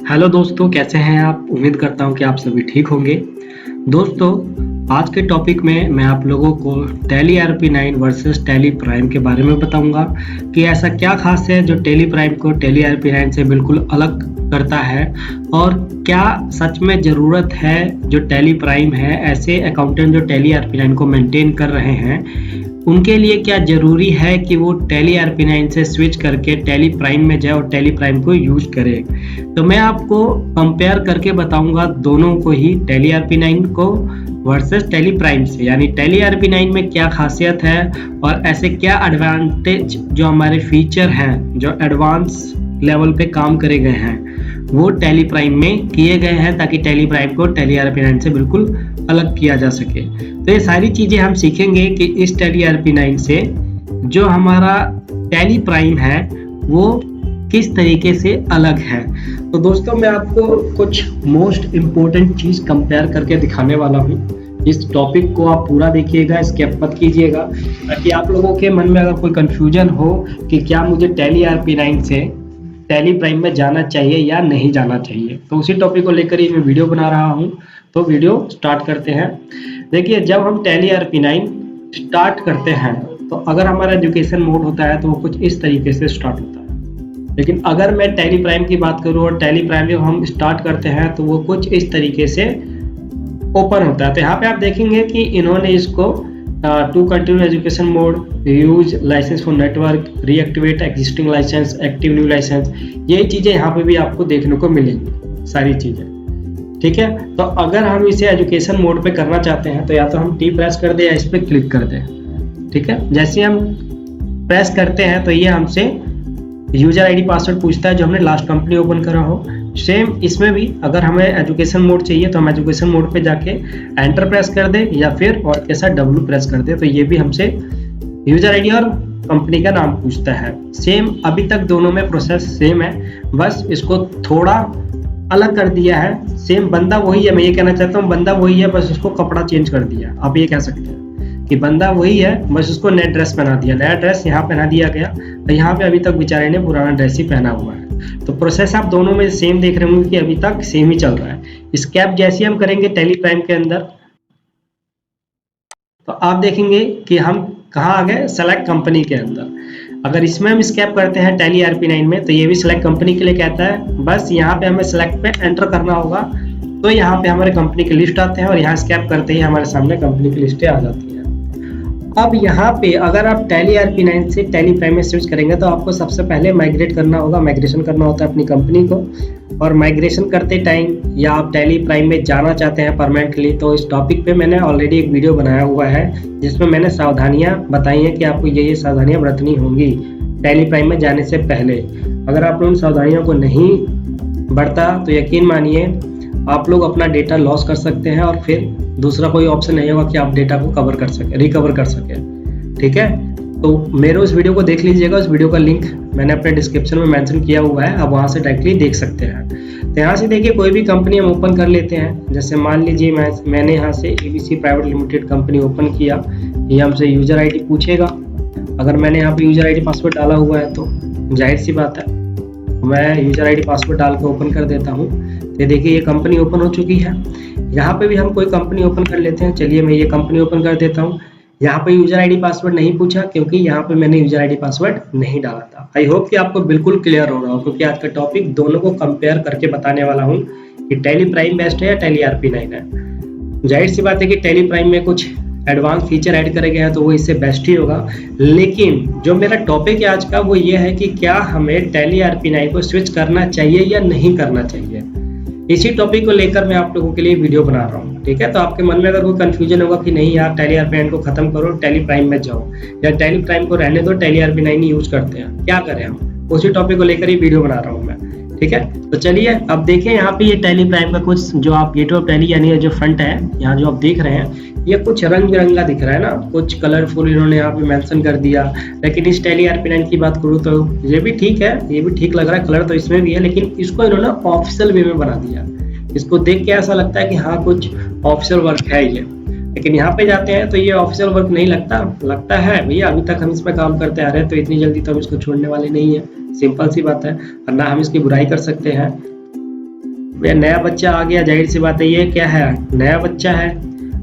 Hello दोस्तों, कैसे हैं आप? उम्मीद करता हूं कि आप सभी ठीक होंगे। दोस्तों, आज के टॉपिक में मैं आप लोगों को tally RP9 versus tally prime के बारे में बताऊंगा कि ऐसा क्या खास है जो टैली प्राइम को टैली RP9 से बिल्कुल अलग करता है, और क्या सच में ज़रूरत है जो टैली प्राइम है, ऐसे अकाउंटेंट जो टैली RP9 को मेंटेन कर रहे हैं उनके लिए क्या ज़रूरी है कि वो टैली RP9 से स्विच करके टैली प्राइम में जाए और टैली प्राइम को यूज करे। तो मैं आपको कंपेयर करके बताऊंगा दोनों को ही, टैली RP9 को वर्सेस टैली प्राइम से, यानी टैली RP9 में क्या खासियत है और ऐसे क्या एडवांटेज जो हमारे फीचर हैं जो एडवांस लेवल पे काम करे गए हैं वो टैली प्राइम में किए गए हैं, ताकि टैली प्राइम को टैली RP9 से बिल्कुल अलग किया जा सके। तो ये सारी चीज़ें हम सीखेंगे कि इस टैली RP9 से जो हमारा टैली प्राइम है वो किस तरीके से अलग है। तो दोस्तों, मैं आपको कुछ मोस्ट इम्पोर्टेंट चीज़ कंपेयर करके दिखाने वाला हूँ। इस टॉपिक को आप पूरा देखिएगा, स्किप मत कीजिएगा, ताकि आप लोगों के मन में अगर कोई कंफ्यूजन हो कि क्या मुझे टैली RP9 से टैली प्राइम में जाना चाहिए या नहीं जाना चाहिए, तो उसी टॉपिक को लेकर ही मैं वीडियो बना रहा हूँ। तो वीडियो स्टार्ट करते हैं। देखिए, जब हम टैली RP9 स्टार्ट करते हैं तो अगर हमारा एजुकेशन मोड होता है तो वो कुछ इस तरीके से स्टार्ट होता है, लेकिन अगर मैं टैली प्राइम की बात करूँ और टैली प्राइम जब हम स्टार्ट करते हैं तो वो कुछ इस तरीके से ओपन होता है। तो यहाँ पे आप देखेंगे कि इन्होंने इसको to continue education mode, use license for network, reactivate existing license, active new license, यही चीज़ें यहाँ पे भी आपको देखने को मिलेंगी, सारी चीज़ें। ठीक है, तो अगर हम इसे एजुकेशन मोड पे करना चाहते हैं तो या तो हम टी प्रेस कर दें या इस पर क्लिक कर दें। ठीक है, जैसे हम प्रेस करते हैं तो ये हमसे यूजर आईडी पासवर्ड पूछता है जो हमने लास्ट कंपनी ओपन करा हो। सेम इसमें भी अगर हमें एजुकेशन मोड चाहिए तो हम एजुकेशन मोड पे जाके एंटर प्रेस कर दें या फिर और कैसा W प्रेस कर दें, तो ये भी हमसे यूजर आईडी और कंपनी का नाम पूछता है। सेम अभी तक दोनों में प्रोसेस सेम है, बस इसको थोड़ा अलग कर दिया है। सेम बंदा वही है, मैं ये कहना चाहता हूँ बंदा वही है, बस उसको कपड़ा चेंज कर दिया। आप ये कह सकते हैं कि बंदा वही है, बस उसको नया ड्रेस पहना दिया, नया ड्रेस यहाँ पहना दिया गया। तो यहाँ पे अभी तक बेचारे ने पुराना ड्रेस ही पहना हुआ है। तो प्रोसेस आप दोनों में सेम देख रहे होंगे कि अभी तक सेम ही चल रहा है। स्कैप जैसे हम करेंगे टैली प्राइम के अंदर तो आप देखेंगे कि हम कहाँ आ गए, सेलेक्ट कंपनी के अंदर। अगर इसमें हम स्कैप करते हैं टैली RP9 में तो ये भी सिलेक्ट कंपनी के लिए कहता है, बस यहाँ पे हमें सिलेक्ट पे एंटर करना होगा। तो यहाँ पे हमारे कंपनी की लिस्ट आते हैं और यहाँ स्कैप करते ही हमारे सामने कंपनी की लिस्टें आ जाती हैं। अब यहाँ पे अगर आप टैली RP9 से टैली प्राइम में स्विच करेंगे तो आपको सबसे पहले माइग्रेट करना होगा, माइग्रेशन करना होता है अपनी कंपनी को। और माइग्रेशन करते टाइम या आप टैली प्राइम में जाना चाहते हैं परमानेंटली, तो इस टॉपिक पे मैंने ऑलरेडी एक वीडियो बनाया हुआ है जिसमें मैंने सावधानियां बताई हैं कि आपको ये सावधानियां बरतनी होंगी टैली प्राइम में जाने से पहले। अगर आप उन सावधानियों को नहीं बरता तो यकीन मानिए आप लोग अपना डेटा लॉस कर सकते हैं और फिर दूसरा कोई ऑप्शन नहीं होगा कि आप डेटा को कवर कर सके, रिकवर कर सके। ठीक है, तो मेरे उस वीडियो को देख लीजिएगा, उस वीडियो का लिंक मैंने अपने डिस्क्रिप्शन में मेंशन किया हुआ है, आप वहां से डायरेक्टली देख सकते हैं। तो यहाँ से देखिए, कोई भी कंपनी हम ओपन कर लेते हैं। जैसे मान लीजिए मैंने यहाँ से ABC private limited company open किया, ये हमसे यूजर आईडी पूछेगा। अगर मैंने यहाँ पे यूजर आईडी पासवर्ड डाला हुआ है तो जाहिर सी बात है मैं यूजर आईडी पासवर्ड डाल के ओपन कर देता हूँ। तो देखिए ये कंपनी ओपन हो चुकी है। यहाँ पे भी हम कोई कंपनी ओपन कर लेते हैं। चलिए मैं ये कंपनी ओपन कर देता हूँ। यहाँ पे यूजर आईडी पासवर्ड नहीं पूछा क्योंकि यहाँ पे मैंने यूजर आईडी पासवर्ड नहीं डाला था। आई होप कि आपको बिल्कुल क्लियर हो रहा हो, क्योंकि आज का टॉपिक दोनों को कंपेयर करके बताने वाला हूँ कि टैली प्राइम बेस्ट है या टैली RP9 है। जाहिर सी बात है कि टैली प्राइम में कुछ एडवांस फीचर ऐड करे गए हैं तो वो इससे बेस्ट ही होगा। लेकिन जो मेरा टॉपिक है आज का वो ये है कि क्या हमें टैली RP9 को स्विच करना चाहिए या नहीं करना चाहिए। इसी टॉपिक को लेकर मैं आप लोगों के लिए वीडियो बना रहा हूँ। ठीक है, तो आपके मन में अगर कोई कंफ्यूजन होगा कि नहीं यार टैली RP9 को खत्म करो, टैली प्राइम में जाओ, या टैली प्राइम को रहने दो, टैली RP9 ही यूज करते हैं, क्या करें हम, उसी टॉपिक को लेकर ही वीडियो बना रहा हूँ मैं। ठीक है, तो चलिए अब देखें यहाँ पे ये टैली प्राइम का कुछ जो आप गेटवे ऑफ टैली यानी जो फ्रंट है यहाँ जो आप देख रहे हैं ये कुछ रंग बिरंगा दिख रहा है ना, कुछ कलरफुल इन्होंने यहाँ पे मेंशन कर दिया। लेकिन इस टैली RP9 की बात करूँ तो ये भी ठीक है, ये भी ठीक लग रहा है, कलर तो इसमें भी है, लेकिन इसको इन्होंने ऑफिशियल वे में बना दिया। इसको देख के ऐसा लगता है कि हाँ कुछ ऑफिशियल वर्क है ये, लेकिन यहाँ पे जाते हैं तो ये ऑफिशियल वर्क नहीं लगता है भैया। अभी तक हम इस पर काम करते आ रहे हैं तो इतनी जल्दी तो हम इसको छोड़ने वाले नहीं है, सिंपल सी बात है। और ना हम इसकी बुराई कर सकते हैं, भैया नया बच्चा आ गया, जाहिर सी बात है ये क्या है, नया बच्चा है,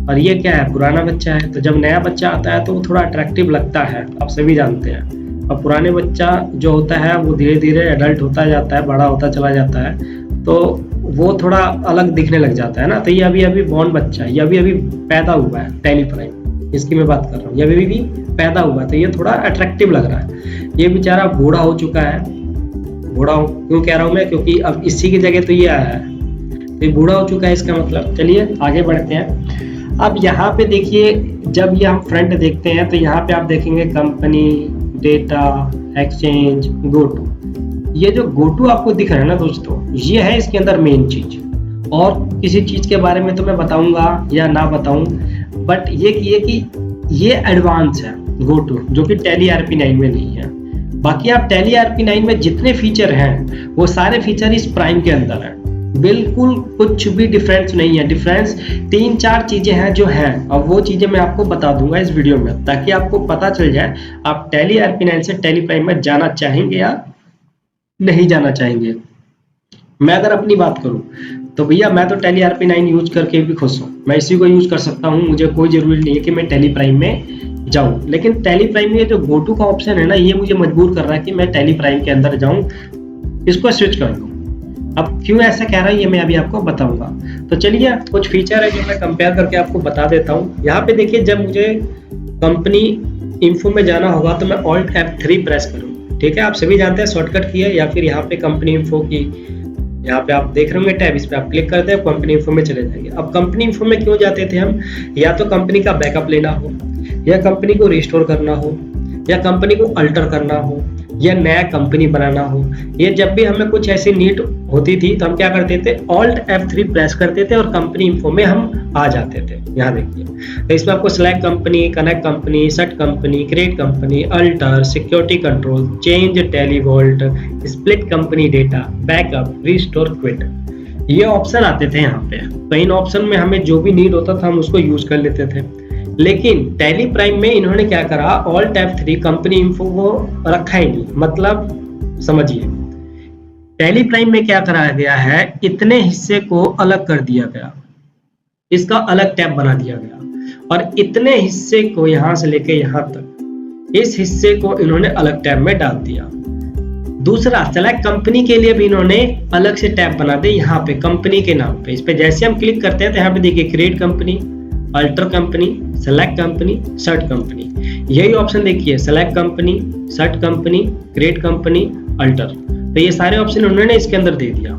और ये क्या है, पुराना बच्चा है। तो जब नया बच्चा आता है तो वो थोड़ा अट्रैक्टिव लगता है, आप सभी जानते हैं। और पुराने बच्चा जो होता है वो धीरे धीरे एडल्ट होता जाता है, बड़ा होता चला जाता है, तो वो थोड़ा अलग दिखने लग जाता है ना। तो ये अभी अभी बॉर्न बच्चा है, ये अभी अभी पैदा हुआ है, टैली प्राइम इसकी मैं बात कर रहा हूँ, ये अभी भी पैदा हुआ है, तो ये थोड़ा अट्रैक्टिव लग रहा है। ये बेचारा बूढ़ा हो चुका है, बूढ़ा क्यों कह रहा हूँ मैं, क्योंकि अब इसी की जगह तो ये आया है, तो ये बूढ़ा हो चुका है इसका मतलब। चलिए आगे बढ़ते हैं। अब यहाँ पे देखिए, जब ये हम फ्रंट देखते हैं तो यहाँ पे आप देखेंगे company, data, exchange, go to. ये जो गो टू आपको दिख रहा है ना दोस्तों, ये है इसके अंदर मेन चीज। और किसी चीज के बारे में तो मैं बताऊंगा या ना बताऊं, बट ये कि ये एडवांस है गो टू, जो कि टैली RP9 में नहीं है। बाकी आप टैली RP9 में जितने फीचर हैं वो सारे फीचर इस प्राइम के अंदर हैं, बिल्कुल कुछ भी डिफरेंस नहीं है। डिफरेंस 3-4 चीजें हैं जो हैं, और वो चीजें मैं आपको बता दूंगा इस वीडियो में, ताकि आपको पता चल जाए आप टैली RP9 से टैली प्राइम में जाना चाहेंगे या नहीं जाना चाहेंगे। मैं अगर अपनी बात करूं तो भैया मैं तो टैली RP9 यूज करके भी खुश हूं, मैं इसी को यूज कर सकता हूं, मुझे कोई जरूरी नहीं है कि मैं टैली प्राइम में जाऊं। लेकिन टैली प्राइम में जो गो टू का ऑप्शन है ना, ये मुझे मजबूर कर रहा है कि मैं टैली प्राइम के अंदर जाऊं, इसको स्विच कर दूं। अब क्यों ऐसा कह रहा है ये मैं अभी आपको बताऊंगा। तो चलिए कुछ फीचर है जो मैं कंपेयर करके आपको बता देता हूँ। यहाँ पे देखिए, जब मुझे कंपनी इन्फो में जाना होगा तो मैं Alt F3 प्रेस करूँ, ठीक है। आप सभी जानते हैं शॉर्टकट की है, या फिर यहाँ पे कंपनी इन्फो की, यहाँ पे आप देख रहे होंगे टैब, इस पे आप क्लिक करते हैं, कंपनी इन्फो में चले जाएंगे। अब कंपनी इन्फो में क्यों जाते थे हम, या तो कंपनी का बैकअप लेना हो, या कंपनी को रिस्टोर करना हो, या कंपनी को अल्टर करना हो, या नया कंपनी बनाना हो। ये जब भी हमें कुछ ऐसी नीड होती थी तो हम क्या करते थे, Alt F3 प्रेस करते थे और कंपनी इन्फो में हम आ जाते थे। यहाँ देखिए, तो इसमें आपको select company, connect company, set company, create company, alter, security control, change Tally vault, split company data, backup, restore, quit, ये ऑप्शन आते थे यहाँ पे। तो इन ऑप्शन में हमें जो भी नीड होता था हम उसको यूज कर लेते थे। लेकिन टैली प्राइम में इन्होंने क्या करा, Alt F3 कंपनी इन्फो को रखा ही नहीं। मतलब समझिए, टैली प्राइम में क्या कराया गया है, इतने हिस्से को अलग कर दिया गया, इसका अलग टैब बना दिया गया, और इतने हिस्से को यहां से लेके यहां तक, इस हिस्से को इन्होंने अलग टैब में डाल दिया। दूसरा, सेलेक्ट कंपनी के लिए भी इन्होंने अलग से टैब बना दे, यहाँ पे कंपनी के नाम पे। इस पे जैसे हम क्लिक करते हैं तो यहाँ पे देखिए create company, alter company, select company, shut company, यही ऑप्शन देखिए, select company, shut company, create company, alter. तो ये सारे ऑप्शन उन्होंने इसके अंदर दे दिया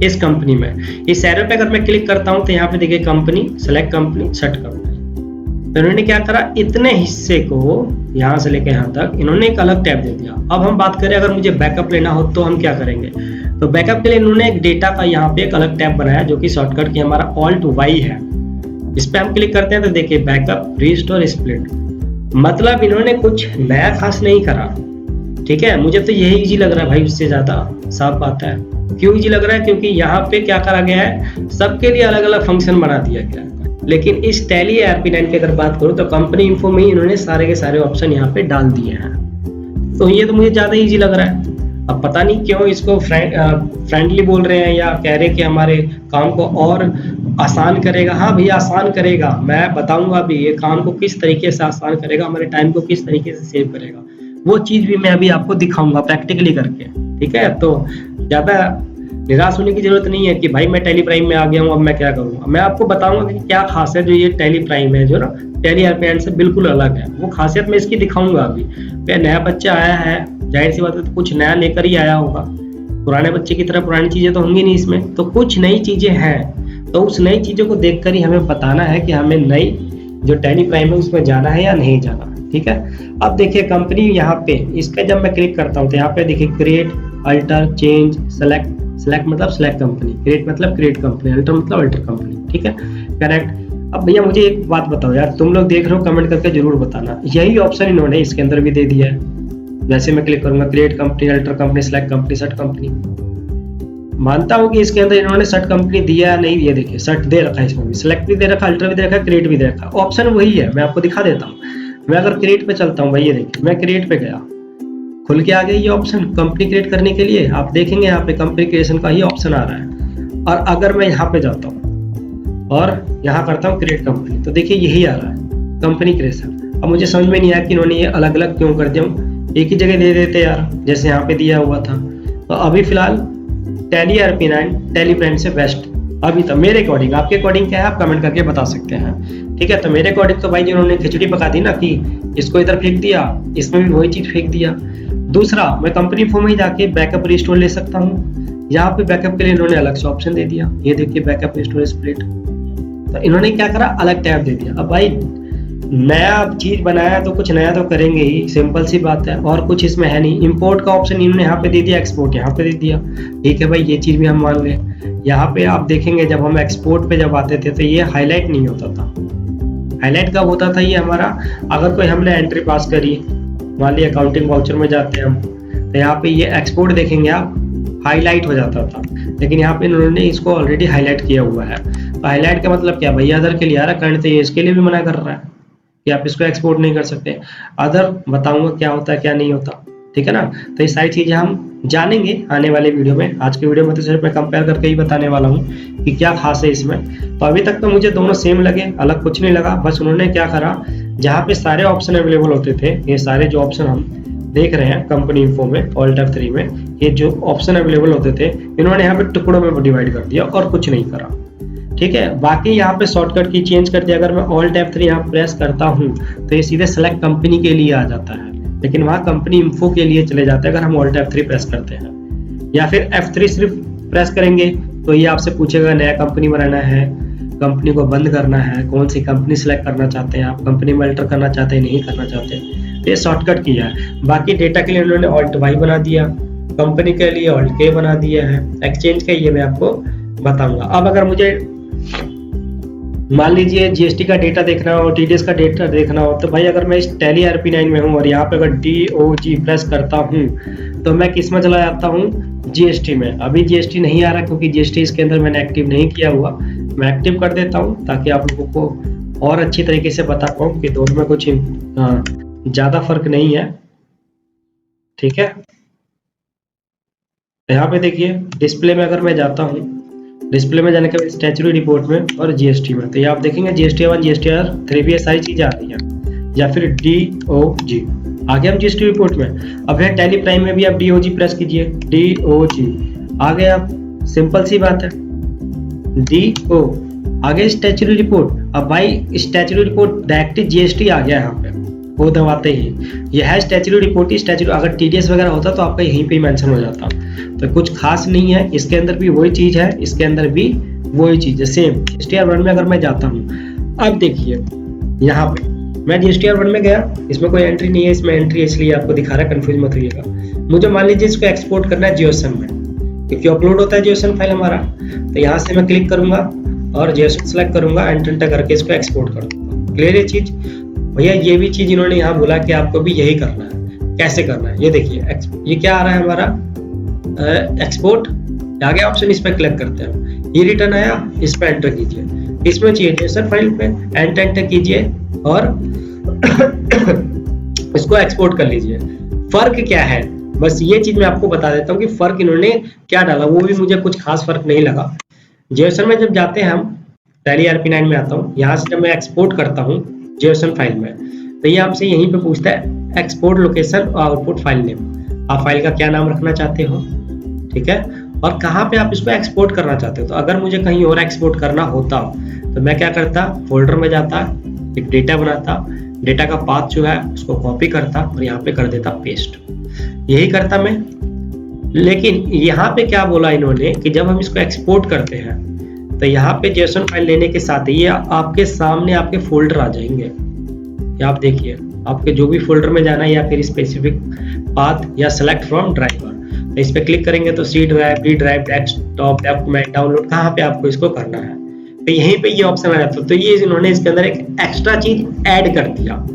इस कंपनी में। इस एरो पे अगर मैं क्लिक करता हूं तो यहाँ पे देखिए company, select company, shut company. तो इन्होंने क्या करा, इतने हिस्से को यहाँ से लेके यहाँ तक इन्होंने एक अलग टैब दे दिया। अब हम बात करें, अगर मुझे बैकअप लेना हो तो हम क्या करेंगे, तो बैकअप के लिए इन्होंने एक डेटा का यहाँ पे एक अलग टैब बनाया, जो कि शॉर्टकट की हमारा Alt Y है। इस पे हम क्लिक करते हैं तो देखिए बैकअप, रिस्टोर, स्प्लिट। मतलब इन्होंने कुछ नया खास नहीं करा, ठीक है। मुझे तो यही इजी लग रहा है भाई, उससे ज्यादा साफ बात है। क्यों इजी लग रहा है, क्योंकि यहाँ पे क्या करा गया है, सबके लिए अलग अलग फंक्शन बना दिया गया है। लेकिन इस टैली RP9 की अगर बात करूँ तो कंपनी इन्फो में ही इन्होंने सारे के सारे ऑप्शन यहाँ पे डाल दिए हैं। तो ये तो मुझे ज्यादा इजी लग रहा है। अब पता नहीं क्यों इसको फ्रेंडली बोल रहे हैं, या कह रहे हैं कि हमारे काम को और आसान करेगा। हाँ भैया आसान करेगा, मैं बताऊंगा भी ये काम को किस तरीके से आसान करेगा, हमारे टाइम को किस तरीके से सेव करेगा, वो चीज भी मैं अभी आपको दिखाऊंगा प्रैक्टिकली करके, ठीक है। तो ज्यादा निराश होने की जरूरत नहीं है कि भाई मैं टैली प्राइम में आ गया हूँ, अब मैं क्या करूँगा। मैं आपको बताऊंगा कि क्या खास है जो ये टैली प्राइम है, जो ना टैली RP9 से बिल्कुल अलग है, वो खासियत मैं इसकी दिखाऊंगा अभी। नया बच्चा आया है, जाहिर सी बात है तो कुछ नया लेकर ही आया होगा, पुराने बच्चे की तरह पुरानी चीजें तो होंगी नहीं इसमें, तो कुछ नई चीजें हैं। तो उस नई चीजों को देखकर ही हमें बताना है कि हमें नई जो टैली प्राइम है उसमें जाना है या नहीं जाना, ठीक है। अब देखिए कंपनी यहाँ पे, इस पे जब मैं क्लिक करता हूँ तो यहाँ पे देखिए create, alter, change, select, select मतलब सेलेक्ट कंपनी, क्रिएट मतलब क्रिएट कंपनी, अल्टर मतलब अल्टर कंपनी, ठीक है, करेक्ट। अब भैया मुझे एक बात बताओ यार, तुम लोग देख रहे हो कमेंट करके जरूर बताना, यही ऑप्शन इन्होंने इसके अंदर भी दे दिया है। जैसे मैं क्लिक करूंगा create company, alter company, select company, shut company, मानता हूँ कि इसके अंदर इन्होंने सर्ट कंपनी दिया या नहीं, ये देखिए सर्ट दे रखा है, इसमें भी सेलेक्ट भी दे रखा, अल्टर भी दे रखा, क्रिएट भी दे रखा, ऑप्शन वही है। मैं आपको दिखा देता हूँ, मैं अगर क्रिएट पे चलता हूँ भाई, ये देखिए मैं क्रिएट पे गया, खुल के आ गया ये ऑप्शन कंपनी क्रिएट करने के लिए। आप देखेंगे यहाँ पे कंपनी क्रिएशन का ही ऑप्शन आ रहा है। और अगर मैं यहाँ पे जाता हूँ और यहाँ करता हूँ क्रिएट कंपनी, तो देखिए यही आ रहा है कंपनी क्रिएशन। अब मुझे समझ में नहीं आया कि इन्होंने ये अलग अलग क्यों कर दिया, एक ही जगह दे देते यार, जैसे यहाँ पे दिया हुआ था। तो अभी फिलहाल टैली ERP9 टैली प्राइम से बेस्ट अभी तक मेरे अकॉर्डिंग। आपके अकॉर्डिंग क्या है आप कमेंट करके बता सकते हैं, ठीक है। तो मेरे अकॉर्डिंग तो भाई जिन्होंने खिचड़ी पका दी ना कि इसको इधर फेंक दिया, इसमें भी वही चीज फेंक दिया। दूसरा, मैं कंपनी इन्फो में ही जाके बैकअप रिस्टोर ले सकता हूँ। यहाँ पे बैकअप के लिए इन्होंने अलग से ऑप्शन दे दिया, ये देखिए बैकअप रिस्टोर स्प्लिट। तो इन्होंने क्या करा, अलग टैब दे दिया। अब भाई नया चीज बनाया तो कुछ नया तो करेंगे ही, सिंपल सी बात है, और कुछ इसमें है नहीं। इंपोर्ट का ऑप्शन इन्होंने यहाँ पे दे दिया, एक्सपोर्ट यहाँ पे दे दिया, ठीक है भाई, ये चीज भी हम मान लें। यहाँ पे आप देखेंगे जब हम एक्सपोर्ट पे जब आते थे तो ये हाईलाइट नहीं होता था। हाईलाइट कब होता था ये हमारा, अगर कोई हमने एंट्री पास करी, मान लिया अकाउंटिंग वाउचर में जाते हैं हम, तो यहाँ पे ये एक्सपोर्ट देखेंगे आप, हाईलाइट हो जाता था। लेकिन यहाँ पे इन्होंने इसको ऑलरेडी हाईलाइट किया हुआ है। तो हाईलाइट का मतलब क्या भैया, अदर के लिए आ रहा करंट, तो ये इसके लिए भी मना कर रहा है कि आप इसको एक्सपोर्ट नहीं कर सकते। अदर बताऊंगा क्या होता है क्या नहीं होता, ठीक है ना। तो ये सारी चीजें हम जानेंगे आने वाले वीडियो में। आज के वीडियो में तो सिर्फ मैं कंपेयर करके ही बताने वाला हूँ कि क्या खास है इसमें। तो अभी तक तो मुझे दोनों सेम लगे, अलग कुछ नहीं लगा। बस उन्होंने क्या करा, जहाँ पे सारे ऑप्शन अवेलेबल होते थे, ये सारे जो ऑप्शन हम देख रहे हैं कंपनी इन्फो में ऑल्ट F3 में, ये जो ऑप्शन अवेलेबल होते थे इन्होंने यहाँ पे टुकड़ों में डिवाइड कर दिया और कुछ नहीं करा, ठीक है। बाकी यहाँ पे शॉर्टकट की चेंज कर दिया। अगर मैं ऑल्ट F3 यहाँ प्रेस करता हूँ तो ये सीधे सेलेक्ट कंपनी के लिए आ जाता है, लेकिन वहाँ कंपनी इन्फो के लिए चले जाते हैं अगर हम ऑल्ट F3 प्रेस करते हैं। या फिर F3 सिर्फ प्रेस करेंगे तो ये आपसे पूछेगा नया कंपनी बनाना है, कंपनी को बंद करना है, कौन सी कंपनी सेलेक्ट करना चाहते हैं आप, कंपनी में अल्टर करना चाहते हैं नहीं करना चाहते, तो ये शॉर्टकट किया है। बाकी डेटा के लिए उन्होंने ऑल्ट Y बना दिया, कंपनी के लिए ऑल्ट K बना दिया है, एक्सचेंज का ये मैं आपको बताऊंगा। अब अगर मुझे मान लीजिए जीएसटी का डेटा देखना हो, टीडीएस का डेटा देखना हो, तो भाई अगर मैं इस टैली ERP9 में हूँ और यहाँ पे अगर DOG प्रेस करता हूँ तो मैं किस में चला जाता हूँ, जीएसटी में। अभी जीएसटी नहीं आ रहा क्योंकि जीएसटी इसके अंदर मैंने एक्टिव नहीं किया हुआ। मैं एक्टिव कर देता हूँ ताकि आप लोगों को और अच्छी तरीके से बता पाऊँ कि दोनों में कुछ ज़्यादा फर्क नहीं है, ठीक है। यहाँ पे देखिए डिस्प्ले में अगर मैं जाता हूँ, डिस्प्ले में जाने के बाद स्टैट्यूटरी रिपोर्ट में और जीएसटी में, तो ये आप देखेंगे GST1 GSTR3 भी ये सारी चीजें आ रही हैं। या फिर DOG आगे हम जीएसटी रिपोर्ट में। अब है टैली प्राइम में भी आप DOG प्रेस कीजिए, DOG आ गए आप, सिंपल सी बात है। DO आगे स्टैट्यूटरी रिपोर्ट। अब भाई स्टैट्यूटरी रिपोर्ट डायरेक्टली जीएसटी आ गया यहाँ पे, वो दबाते ही ये है स्टैट्यूटरी रिपोर्ट ही स्टैट्यूटरी। अगर टीडीएस वगैरह होता तो आपका यहीं पे मेंशन हो जाता, तो कुछ खास नहीं है। इसके अंदर भी वही चीज है, इसके अंदर भी वही चीज है सेम। GSTR1 में अगर मैं जाता हूँ, अब देखिए यहाँ पे मैं GSTR1 में गया, इसमें कोई एंट्री नहीं है, इसमें एंट्री है इसलिए आपको दिखा रहा है, कंफ्यूज मत होइएगा। मुझे मान लीजिए इसको एक्सपोर्ट करना है JSON में, क्योंकि अपलोड होता है JSON फाइल हमारा। तो यहाँ से मैं क्लिक करूंगा और JSON सेलेक्ट करूंगा, एंटर करके इसको एक्सपोर्ट कर दूंगा। क्लियर है चीज भैया। ये भी चीज इन्होंने यहाँ बोला कि आपको भी यही करना है। कैसे करना है ये देखिए, ये क्या आ रहा है हमारा एक्सपोर्ट, आगे ऑप्शन इस पर क्लिक करते हैं, ये रिटर्न आया, इस पर एंटर कीजिए, इसमें चाहिए JSON फाइल पे एंटर कीजिए और इसको एक्सपोर्ट कर लीजिए। फर्क क्या है बस ये चीज मैं आपको बता देता हूँ कि फर्क इन्होंने क्या डाला, वो भी मुझे कुछ खास फर्क नहीं लगा। JSON में जब जाते हैं हम, टैली ERP9 में आता हूँ, यहाँ से जब मैं एक्सपोर्ट करता हूँ JSON फाइल में, तो ये आपसे यहीं पे पूछता है एक्सपोर्ट लोकेशन और आउटपुट फाइल नेम। आप फाइल का क्या नाम रखना चाहते हो, ठीक है, और कहाँ पे आप इसको एक्सपोर्ट करना चाहते हो। तो अगर मुझे कहीं और एक्सपोर्ट करना होता तो मैं क्या करता, फोल्डर में जाता, एक डेटा बनाता, डेटा का पाथ जो है उसको कॉपी करता और यहाँ पे कर देता पेस्ट, यही करता मैं। लेकिन यहाँ पे क्या बोला इन्होंने कि जब हम इसको एक्सपोर्ट करते हैं तो यहाँ पे JSON फाइल लेने के साथ ही ये आपके सामने आपके फोल्डर आ जाएंगे। ये आप देखिए, आपके जो भी फोल्डर में जाना है या फिर स्पेसिफिक पाथ या सेलेक्ट फ्रॉम ड्राइवर, तो इस पे क्लिक करेंगे तो C drive, D drive, desktop, document, download, कहाँ पे आपको इसको करना है, तो यहीं पे ये ऑप्शन आ जाता है। तो ये इन्होंने इसके अंदर एक एक्स्ट्रा चीज ऐड कर दिया,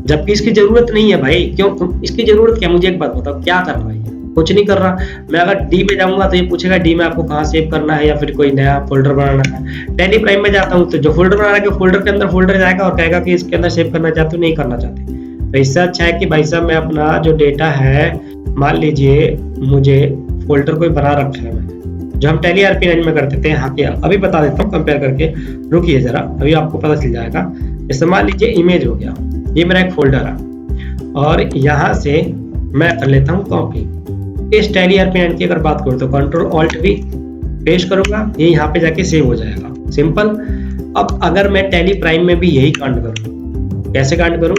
जबकि इसकी जरूरत नहीं है भाई। क्यों इसकी जरूरत क्या, मुझे एक बात बताओ, क्या कर रहा है, कुछ नहीं कर रहा। मैं अगर D में जाऊंगा तो ये पूछेगा D में आपको कहाँ सेव करना है या फिर कोई नया फोल्डर बनाना है। टैली प्राइम में जाता हूँ तो जो फोल्डर बना रहा है फोल्डर के अंदर फोल्डर जाएगा और कहेगा कि इसके अंदर सेव करना चाहते हो नहीं करना चाहते, तो इससे अच्छा है कि भाई साहब मैं अपना जो डेटा है, मान लीजिए मुझे फोल्डर कोई बना रखा है मैंने, जो हम टैली RP9 में करते थे। यहाँ पे अभी बता देता हूँ कंपेयर करके, रुकिए जरा, अभी आपको पता चल जाएगा। जैसे मान लीजिए इमेज हो गया, ये मेरा एक फोल्डर है और यहाँ से मैं कर लेता हूँ कॉपी। इस टैली RP9 की अगर बात करूँ तो Ctrl+Alt+V पेस्ट करूंगा, ये यहाँ पे जाके सेव हो जाएगा, सिंपल। अब अगर मैं टैली प्राइम में भी यही कांड करूँ, कैसे कांड करूँ,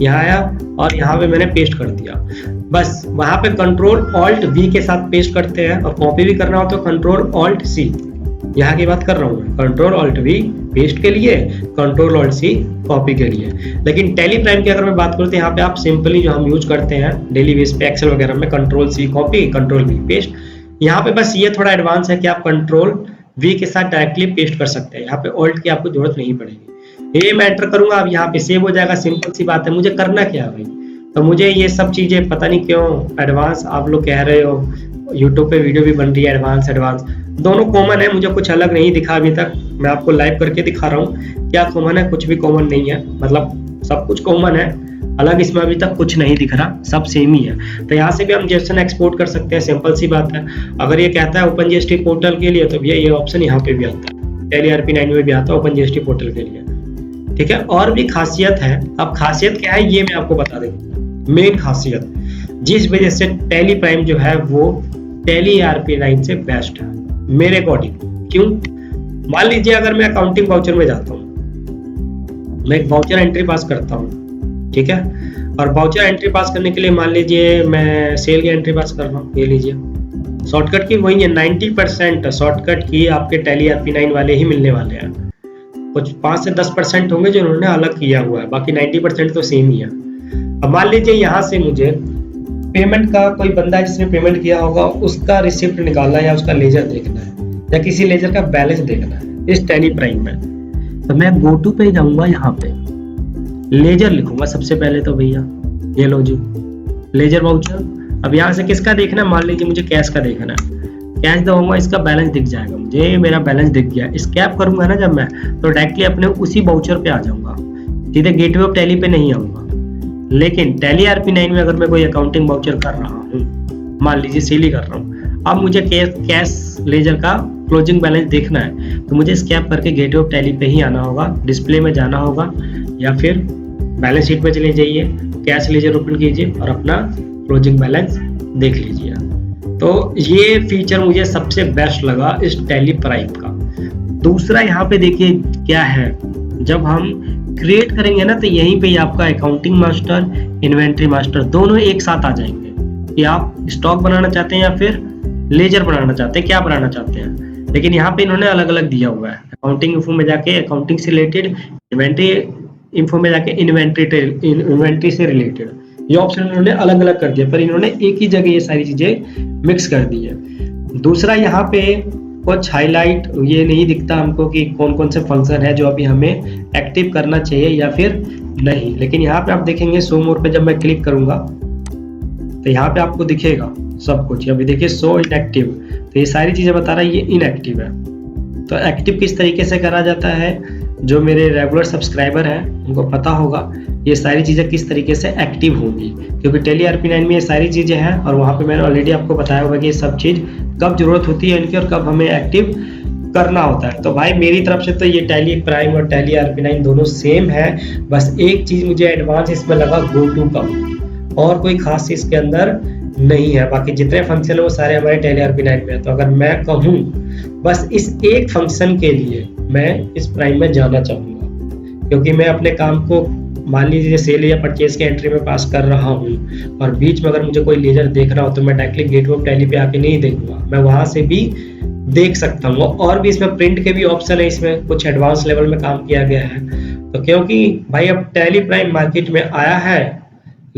यहाँ आया और यहाँ पे मैंने पेस्ट कर दिया, बस वहां पे Ctrl+Alt+V के साथ पेस्ट करते हैं। और कॉपी भी करना हो तो Ctrl+Alt+C, यहाँ की बात कर रहा हूँ मैं, Ctrl+Alt+V पेस्ट के लिए, Ctrl+Alt+C कॉपी के लिए। लेकिन टैली प्राइम की अगर मैं बात करूँ तो यहाँ पे आप सिंपली जो हम यूज करते हैं डेली बेस पे एक्सेल वगैरह में, Ctrl+C कॉपी, Ctrl+V पेस्ट। यहाँ पे बस ये थोड़ा एडवांस है कि आप Ctrl+V के साथ डायरेक्टली पेस्ट कर सकते हैं, यहाँ पे Alt की आपको जरूरत नहीं पड़ेगी। ये मैं एंटर करूंगा, अब यहाँ पे सेव हो जाएगा, सिंपल सी बात है। मुझे करना क्या है भाई, तो मुझे ये सब चीजें पता नहीं क्यों एडवांस आप लोग कह रहे हो, यूट्यूब पे वीडियो भी बन रही है एडवांस दोनों कॉमन है, मुझे कुछ अलग नहीं दिखा अभी तक। मैं आपको लाइव करके दिखा रहा हूँ क्या कॉमन है, कुछ भी कॉमन नहीं है, मतलब सब कुछ कॉमन है, अलग इसमें अभी तक कुछ नहीं दिख रहा, सब सेम ही है। तो यहाँ से भी हम जेसन एक्सपोर्ट कर सकते हैं, सिंपल सी बात है। अगर ये कहता है OpenGST पोर्टल के लिए तो भैया ये ऑप्शन यहाँ पे भी आता है, टैली RP9 में भी आता है OpenGST पोर्टल के लिए, ठीक है। और भी खासियत है, अब खासियत क्या है ये मैं आपको बता देता। मेन खासियत जिस वजह से टैली प्राइम जो है वो टैली RP9 से बेस्ट है मेरे अकॉर्डिंग। क्यों, मान लीजिए अगर मैं अकाउंटिंग वाउचर में जाता हूँ, मैं एक वाउचर एंट्री पास करता हूँ, ठीक है, और वाउचर एंट्री पास करने के लिए मान लीजिए मैं सेल की एंट्री पास कर रहा हूँ, ये लीजिए शॉर्टकट की वही है, 90% शॉर्टकट की आपके टैली RP9 वाले ही मिलने वाले हैं। कुछ 5 से 10% होंगे जो उन्होंने अलग किया हुआ है, बाकी 90% तो सेम ही है। अब मान लीजिए यहाँ से मुझे पेमेंट का कोई बंदा जिसने पेमेंट किया होगा उसका रिसिप्ट निकालना है, या उसका लेजर देखना है, या किसी लेजर का बैलेंस देखना है इस टैली प्राइम में, तो मैं गो टू पे जाऊंगा, यहाँ पे लेजर लिखूंगा सबसे पहले तो भैया, ये लो जी लेजर वाउचर। अब यहाँ से किसका देखना है, मान लीजिए मुझे कैश का देखना है, कैश दबाऊंगा, इसका बैलेंस दिख जाएगा मुझे, मेरा बैलेंस दिख गया। स्कैप करूंगा ना जब मैं, तो डायरेक्टली अपने उसी वाउचर पे आ जाऊंगा, सीधे गेटवे ऑफ टैली पे नहीं आऊंगा। लेकिन टैली RP9 में अगर मैं कोई अकाउंटिंग वाउचर कर रहा हूँ, मान लीजिए सेल ही कर रहा हूँ, अब मुझे कैश लेजर का क्लोजिंग बैलेंस देखना है, तो मुझे स्कैप करके गेटवे ऑफ टैली पे ही आना होगा, डिस्प्ले में जाना होगा, या फिर बैलेंस शीट में चले जाइए, कैश लेजर ओपन कीजिए और अपना क्लोजिंग बैलेंस देख लीजिए। तो ये फीचर मुझे सबसे बेस्ट लगा इस टैली प्राइम का। दूसरा यहाँ पे देखिए क्या है, जब हम क्रिएट करेंगे ना तो यहीं पे आपका अकाउंटिंग मास्टर, इन्वेंट्री मास्टर दोनों एक साथ आ जाएंगे कि आप स्टॉक बनाना चाहते हैं या फिर लेजर बनाना चाहते हैं, क्या बनाना चाहते हैं। लेकिन यहाँ पे इन्होंने अलग अलग दिया हुआ है, अकाउंटिंग इन्फो में जाके अकाउंटिंग से रिलेटेड, इन्वेंट्री इन्फो में जाके इन्वेंट्री से रिलेटेड, ये ऑप्शन इन्होंने अलग अलग कर दिया, पर इन्होंने एक ही जगह ये सारी चीजें मिक्स कर दी है। दूसरा यहाँ पे कुछ हाईलाइट ये नहीं दिखता हमको कि कौन कौन से फंक्शन है जो अभी हमें एक्टिव करना चाहिए या फिर नहीं। लेकिन यहाँ पे आप देखेंगे शो मोर पे जब मैं क्लिक करूंगा तो यहाँ पे आपको दिखेगा सब कुछ। अभी देखिए शो इनएक्टिव, तो ये सारी चीजें बता रहा है ये इनएक्टिव है। तो एक्टिव किस तरीके से करा जाता है, जो मेरे रेगुलर सब्सक्राइबर हैं उनको पता होगा ये सारी चीज़ें किस तरीके से एक्टिव होंगी, क्योंकि टैली RP9 में ये सारी चीज़ें हैं और वहाँ पे मैंने ऑलरेडी आपको बताया होगा कि ये सब चीज़ कब जरूरत होती है इनकी और कब हमें एक्टिव करना होता है। तो भाई मेरी तरफ से तो ये टैली प्राइम और टैली RP9 दोनों सेम है, बस एक चीज़ मुझे एडवांस इसमें लगा गो टू का, और कोई खास इसके अंदर नहीं है। बाकी जितने फंक्शन है वो सारे हमारे टैली RP9 में है। तो अगर मैं कहूँ बस इस एक फंक्शन के लिए मैं इस प्राइम में जाना चाहूँगा, क्योंकि मैं अपने काम को मान लीजिए सेल या परचेज के एंट्री में पास कर रहा हूँ और बीच में अगर मुझे कोई लेजर देखना हो तो मैं डायरेक्टली गेटवे ऑफ टैली पे आके नहीं देखूंगा, मैं वहां से भी देख सकता हूँ। और भी इसमें प्रिंट के भी ऑप्शन है, इसमें कुछ एडवांस लेवल में काम किया गया है। तो क्योंकि भाई अब टैली प्राइम मार्केट में आया है,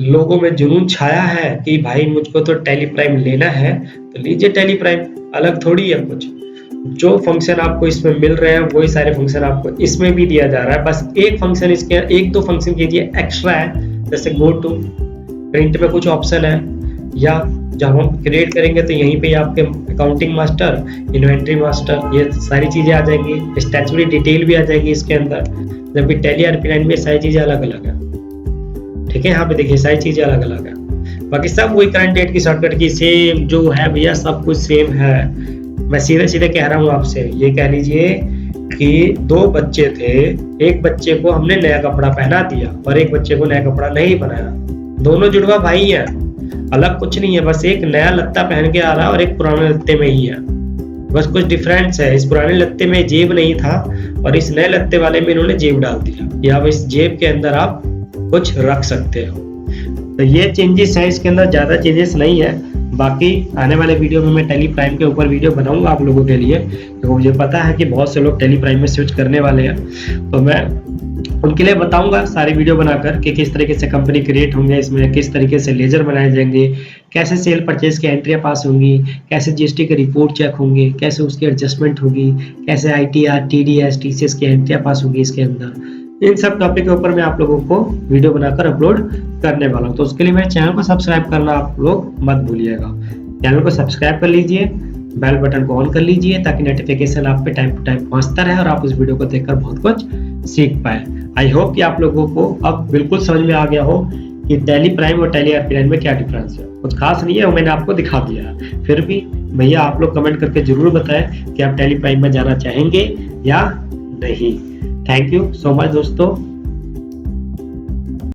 लोगों में जुनून छाया है कि भाई मुझको तो टैली प्राइम लेना है, तो लीजिए टैली प्राइम, अलग थोड़ी है कुछ। जो फंक्शन आपको इसमें मिल रहे हैं वही सारे फंक्शन आपको इसमें भी दिया जा रहा है, बस एक फंक्शन इसके एक दो फंक्शन कीजिए एक्स्ट्रा है, जैसे गो टू, प्रिंट में कुछ ऑप्शन है, या जब हम क्रिएट करेंगे तो यहीं पे आपके अकाउंटिंग मास्टर, इन्वेंट्री मास्टर, ये सारी चीजें आ जाएंगी, स्टैट्यूटरी डिटेल भी आ जाएगी इसके अंदर, जबकि टैली RP9 में सारी चीजें अलग अलग है। ठीक है, यहाँ पे देखिए सारी चीजें अलग अलग है, बाकी सब वही करंट डेट की शॉर्टकट की सेम जो है भैया, सब कुछ सेम है। मैं सीधे सीधे कह रहा हूँ आपसे, ये कह लीजिए कि 2 बच्चे थे, एक बच्चे को हमने नया कपड़ा पहना दिया और एक बच्चे को नया कपड़ा नहीं बनाया, दोनों जुड़वा भाई हैं, अलग कुछ नहीं है, बस एक नया लत्ता पहन के आ रहा है और एक पुराने लत्ते में ही है, बस कुछ डिफरेंस है। इस पुराने लत्ते में जेब नहीं था और इस नए लत्ते वाले में इन्होंने जेब डाल दिया, या अब इस जेब के अंदर आप कुछ रख सकते हो। तो ये चेंजेस है, इसके अंदर ज्यादा चेंजेस नहीं है। बाकी आने वाले वीडियो में मैं टैली प्राइम के ऊपर वीडियो बनाऊंगा आप लोगों के लिए, तो मुझे पता है कि बहुत से लोग टैली प्राइम में स्विच करने वाले हैं, तो मैं उनके लिए बताऊंगा सारी वीडियो बनाकर कि किस तरीके से कंपनी क्रिएट होंगे, इसमें किस तरीके से लेजर बनाए जाएंगे, कैसे सेल परचेज की एंट्रियां पास होंगी, कैसे जीएसटी के रिपोर्ट चेक होंगे, कैसे उसकी एडजस्टमेंट होगी, कैसे आईटीआर, टीडीएस, टीसीएस की एंट्रियां पास होंगी इसके अंदर। इन सब टॉपिक के ऊपर मैं आप लोगों को वीडियो बनाकर अपलोड करने वाला हूँ, तो उसके लिए मेरे चैनल को सब्सक्राइब करना आप लोग मत भूलिएगा। चैनल को सब्सक्राइब कर लीजिए, बेल बटन को ऑन कर लीजिए ताकि नोटिफिकेशन आप पे टाइम टू टाइम पहुंचता रहे और आप उस वीडियो को देखकर बहुत कुछ सीख पाए। आई होप कि आप लोगों को अब बिल्कुल समझ में आ गया हो कि टैली प्राइम और टैली आरपी9 में क्या डिफरेंस है। कुछ खास नहीं है, वो मैंने आपको दिखा दिया है। फिर भी भैया आप लोग कमेंट करके जरूर बताएं कि आप टैली प्राइम में जाना चाहेंगे या नहीं। थैंक यू सो मच दोस्तों।